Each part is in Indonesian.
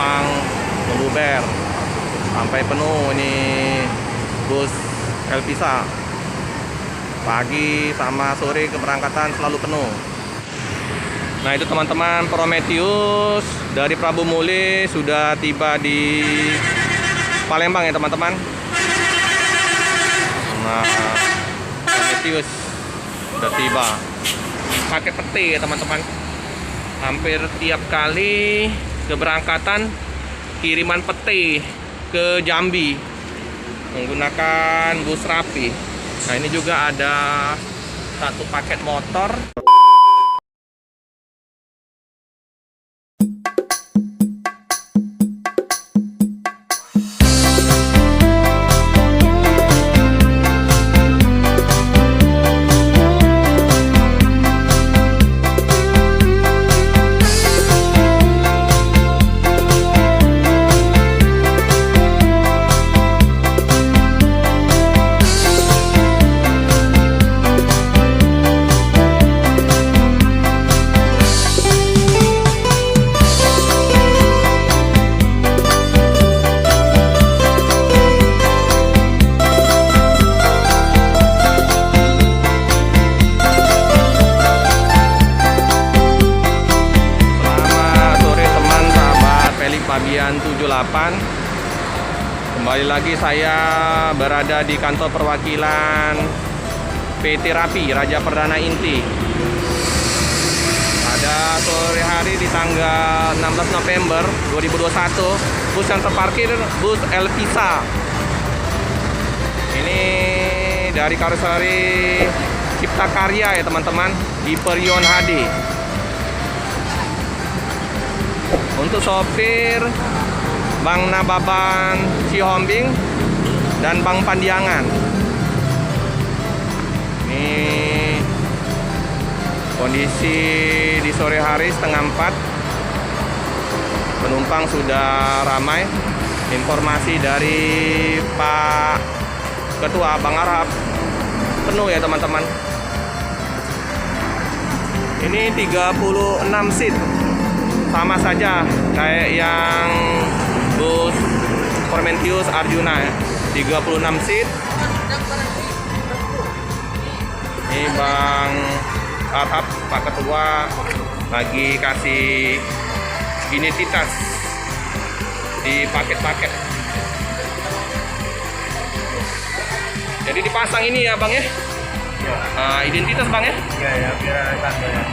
penumpang meluber sampai penuh. Ini bus Elpisa pagi sama sore keberangkatan selalu penuh. Nah itu teman-teman, Prometheus dari Prabu Muli sudah tiba di Palembang ya teman-teman. Nah Prometheus sudah tiba. Pakai peti ya teman-teman. Hampir tiap kali keberangkatan kiriman peti ke Jambi menggunakan bus Rapi. Nah ini juga ada satu paket motor. Fabian 78. Kembali lagi saya berada di kantor perwakilan PT Rapi Raja Perdana Inti. Pada sore hari di tanggal 16 November 2021, bus yang terparkir bus Elpisa. Ini dari karoseri Cipta Karya ya teman-teman, Hyperion HD. Untuk sopir Bang Nababan Cihombing dan Bang Pandiangan. Ini kondisi di sore hari setengah 4. Penumpang sudah ramai. Informasi dari Pak Ketua Bang Arab, penuh ya teman-teman. Ini 36 seat. Sama saja kayak yang bus Prometheus Arjuna ya, 36 seat. Ini Bang Arhab, Pak Ketua lagi kasih identitas di paket-paket. Jadi dipasang ini ya Bang ya? Identitas Bang ya? Iya ya, biar santai ya.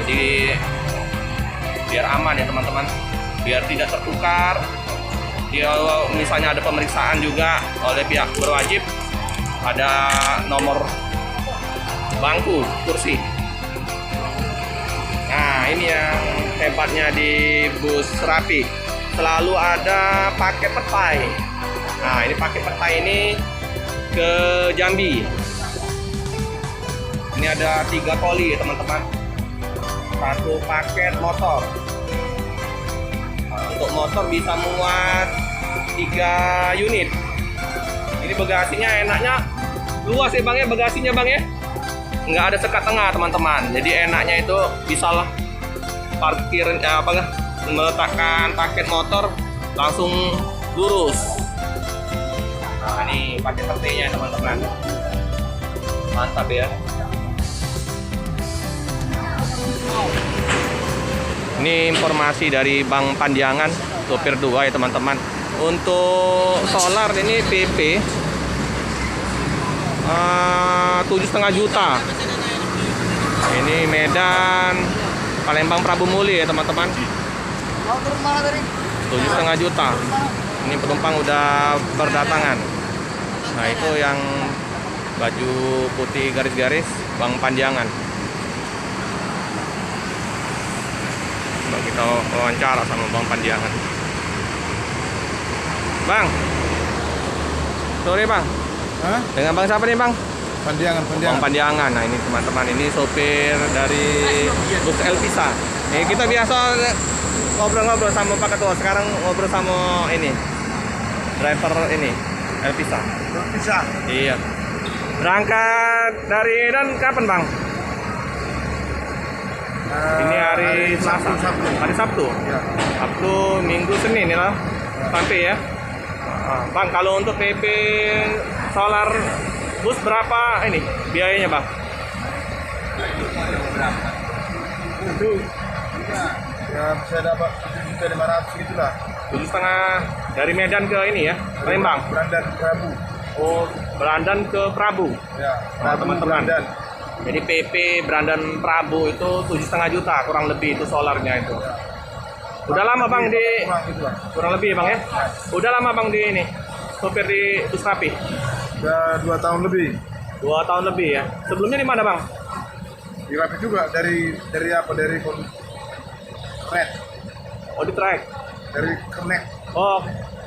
Jadi biar aman ya teman-teman, biar tidak tertukar. Dia misalnya ada pemeriksaan juga oleh pihak berwajib, ada nomor bangku kursi. Nah ini yang hebatnya di bus Rapi, selalu ada paket petai. Nah ini paket petai ini ke Jambi. Ini ada 3 koli ya teman-teman, satu paket motor. Untuk motor bisa muat 3 unit. Ini bagasinya enaknya luas ya Bang ya, bagasinya Bang ya. Nggak ada sekat tengah teman-teman. Jadi enaknya itu bisa lah parkir meletakkan paket motor langsung lurus. Nah ini paket petinya teman-teman. Mantap ya. Ini informasi dari Bang Pandiangan, sopir 2 ya teman-teman. Untuk solar ini PP 7,5 juta. Ini Medan Palembang Prabu Muli ya teman-teman. 7,5 juta. Ini penumpang udah berdatangan. Nah itu yang baju putih garis-garis Bang Pandiangan. Kita wawancara sama Bang Pandiangan. Bang, sore Bang. Hah? Dengan Bang siapa nih Bang? Pandiangan. Bang Pandiangan. Nah ini teman-teman, ini sopir dari bus Elpisa. Kita biasa ngobrol-ngobrol sama Pak Ketua. Sekarang ngobrol sama ini driver ini Elpisa. Bisa. Iya. Berangkat dari Medan kapan Bang? Ini hari Selasa, hari Sabtu. Ya. Sabtu, Minggu, Senin ya, sampai ya. Bang, kalau untuk PP solar bus berapa ini biayanya, Bang? Itu ya bisa dapat 7.500 gitu lah. 7,5 dari Medan ke ini ya, Palembang. Brandan Prabu. Oh, Brandan ke Prabu. Ya, Prabu teman-teman. Brandan. Jadi PP Brandan Prabu itu 7,5 juta kurang lebih itu solarnya itu. Udah lama Bang di Kurang gitu lah. kurang lebih Bang ya? Udah lama Bang di ini sopir di bus Rapi? Udah 2 tahun lebih. 2 tahun lebih ya. Sebelumnya di mana Bang? Di Rapi juga dari apa? Dari Connect. Oh di track. Dari Connect. Oh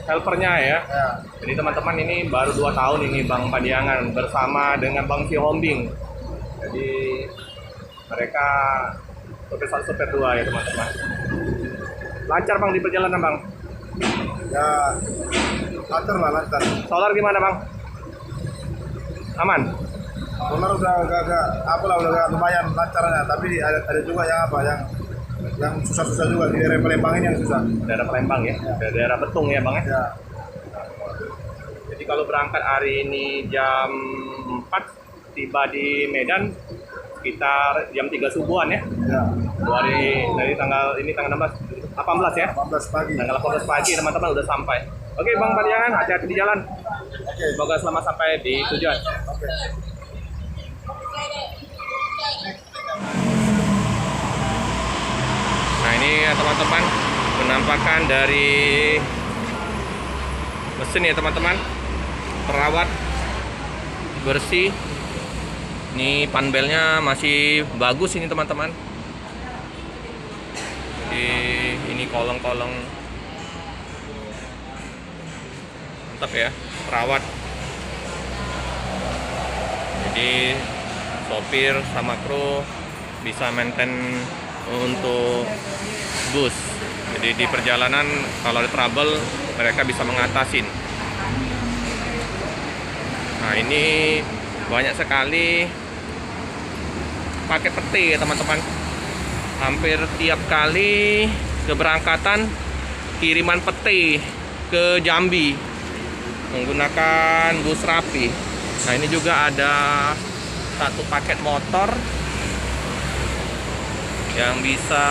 helpernya ya. Ya. Jadi teman-teman ini baru 2 tahun ini Bang Padiangan bersama dengan Bang Sihombing. Jadi mereka sopir 2 ya teman-teman. Lancar Bang di perjalanan Bang. Ya, lancar lah, lancar. Solar gimana Bang? Aman? Solar udah agak apa lah, udah agak lumayan lancarnya. Tapi ada juga yang apa, yang susah-susah juga di daerah Palembang ini yang susah. Daerah Palembang ya? Daerah Betung ya Bang ya? Ya, Jadi kalau berangkat hari ini jam 4 tiba di Medan sekitar jam 3 subuhan ya. ya. Dari tanggal ini tanggal 18 ya. 18 pagi. Tanggal 18 pagi teman-teman udah sampai. Oke Bang Padiangan, hati-hati di jalan. Oke. Semoga selamat sampai di tujuan. Oke. Nah ini ya teman-teman penampakan dari mesin ya teman-teman. Perawat bersih. Ini panbelnya masih bagus ini teman-teman. Jadi ini kolong-kolong mantap ya, perawat. Jadi sopir sama kru bisa maintain untuk bus. Jadi di perjalanan kalau ada trouble mereka bisa mengatasin. Nah ini banyak sekali pakai peti ya teman-teman. Hampir tiap kali keberangkatan kiriman peti ke Jambi menggunakan bus Rapi. Nah ini juga ada satu paket motor yang bisa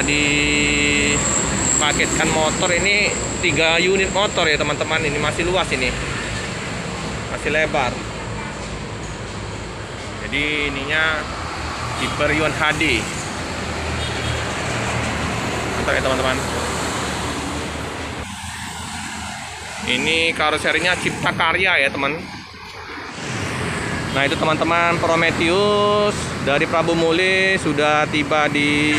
dipaketkan motor ini 3 unit motor ya teman-teman. Ini masih luas ini, masih lebar. Jadi ininya Hyper Yuan HD. Mantap ya teman-teman. Ini karoserinya Cipta Karya ya teman. Nah itu teman-teman, Prometheus dari Prabu Muli sudah tiba di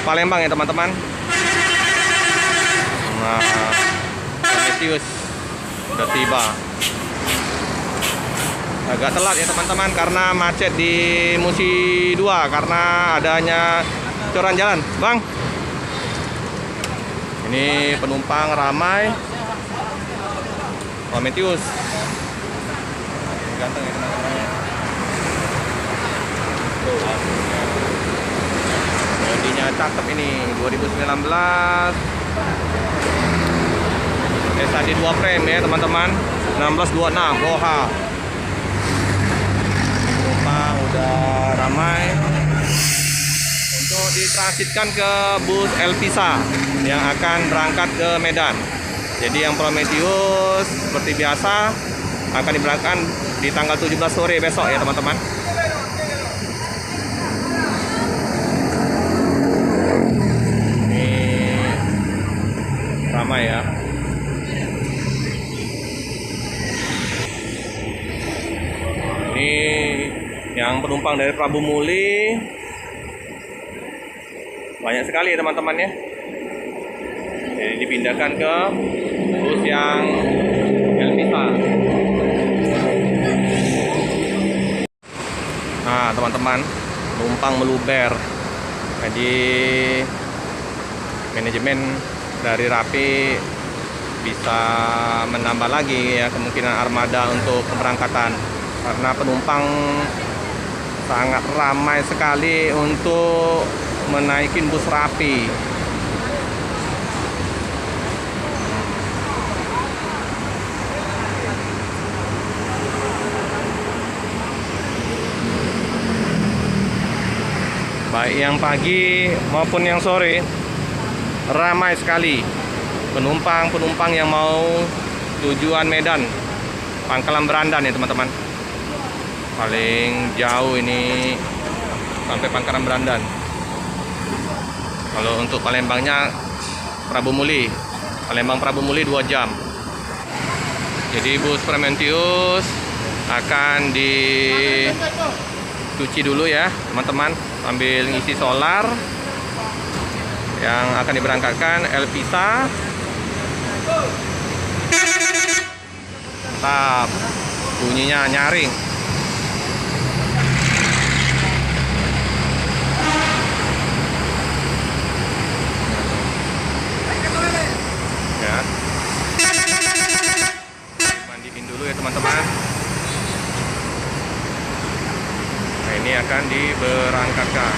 Palembang ya teman-teman. Nah Prometheus sudah tiba. Agak telat ya teman-teman karena macet di Musi 2 karena adanya coran jalan. Bang, ini penumpang ramai. Prometheus ganteng ya teman-teman. Bodinya cakep ini, 2019 SAD 2 frame ya teman-teman, 1626 Goha. Penumpang udah ramai untuk ditransitkan ke bus Elpisa yang akan berangkat ke Medan. Jadi yang Prometheus seperti biasa akan diberangkatkan di tanggal 17 sore besok ya teman-teman. Ini ramai ya. Ini yang penumpang dari Prabu Muli banyak sekali ya teman-teman ya. Jadi dipindahkan ke bus yang Elpisa. Nah teman-teman, penumpang meluber. Jadi manajemen dari Rapi bisa menambah lagi ya kemungkinan armada untuk keberangkatan karena penumpang Sangat ramai sekali untuk menaikin bus rapi. Baik yang pagi maupun yang sore, ramai sekali penumpang-penumpang yang mau tujuan Medan, Pangkalan Berandan ya teman-teman. Paling jauh ini sampai Pangkalan Berandan. Kalau untuk Palembangnya Prabu Muli, Palembang Prabu Muli 2 jam. Jadi bus Prometius akan dicuci dulu ya teman-teman, sambil ngisi solar. Yang akan diberangkatkan Elvisa. Mantap, bunyinya nyaring. Ya, mandiin dulu ya teman-teman. Nah, ini akan diberangkatkan.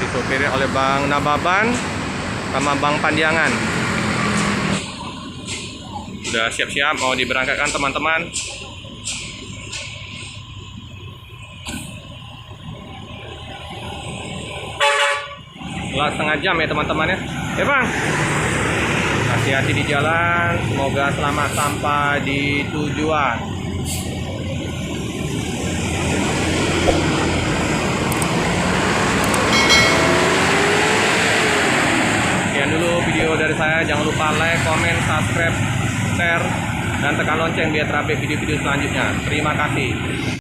Disopiri oleh Bang Nababan sama Bang Pandiangan. Sudah siap-siap mau diberangkatkan teman-teman. Setelah setengah jam ya teman-teman ya. Ya Bang, hati-hati di jalan, semoga selamat sampai di tujuan. Sekian dulu video dari saya. Jangan lupa like, komen, subscribe, share, dan tekan lonceng biar terupdate video-video selanjutnya. Terima kasih.